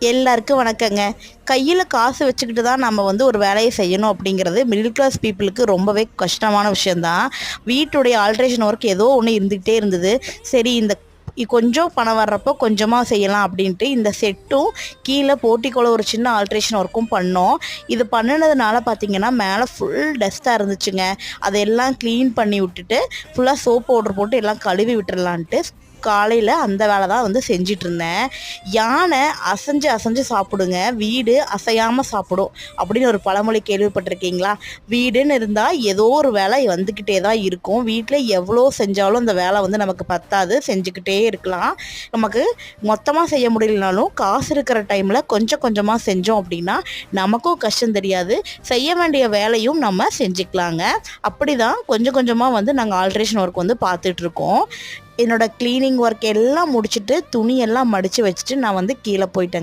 எல்லாருக்கும் வணக்கங்க. கையில் காசு வச்சுக்கிட்டு தான் நம்ம வந்து ஒரு வேலையை செய்யணும் அப்படிங்கிறது மிடில் கிளாஸ் பீப்புளுக்கு ரொம்பவே கஷ்டமான விஷயந்தான். வீட்டுடைய ஆல்ட்ரேஷன் ஒர்க் ஏதோ ஒன்று இருந்துக்கிட்டே இருந்தது. சரி இந்த கொஞ்சம் பணம் வர்றப்போ கொஞ்சமாக செய்யலாம் அப்படின்ட்டு இந்த செட்டும் கீழே போர்ட்டிக்கோல ஒரு சின்ன ஆல்ட்ரேஷன் ஒர்க்கும் பண்ணோம். இது பண்ணினதுனால பார்த்திங்கன்னா மேலே ஃபுல் டஸ்ட்டாக இருந்துச்சுங்க. அதையெல்லாம் க்ளீன் பண்ணி விட்டுட்டு ஃபுல்லாக சோப் பவுடர் போட்டு எல்லாம் கழுவி விட்டுறலான்ட்டு காலையில் அந்த வேலை தான் வந்து செஞ்சிட்ருந்தேன். யானை அசைஞ்சு அசைஞ்சு சாப்பிடுங்க, வீடு அசையாமல் சாப்பிடும் அப்படின்னு ஒரு பழமொழி கேள்விப்பட்டிருக்கீங்களா? வீடுன்னு இருந்தால் ஏதோ ஒரு வேலை வந்துக்கிட்டே தான் இருக்கும். வீட்டில் எவ்வளோ செஞ்சாலும் அந்த வேலை வந்து நமக்கு பத்தாது, செஞ்சுக்கிட்டே இருக்கலாம். நமக்கு மொத்தமாக செய்ய முடியலனாலும் காசு இருக்கிற டைமில் கொஞ்சம் கொஞ்சமாக செஞ்சோம் அப்படின்னா நமக்கும் கஷ்டம் தெரியாது, செய்ய வேண்டிய வேலையும் நம்ம செஞ்சுக்கலாங்க. அப்படி தான் கொஞ்சம் கொஞ்சமாக வந்து நாங்கள் ஆல்ட்ரேஷன் ஒர்க் வந்து பார்த்துட்ருக்கோம். என்னோடய க்ளீனிங் ஒர்க் எல்லாம் முடிச்சுட்டு துணியெல்லாம் மடித்து வச்சுட்டு நான் வந்து கீழே போயிட்டேங்க.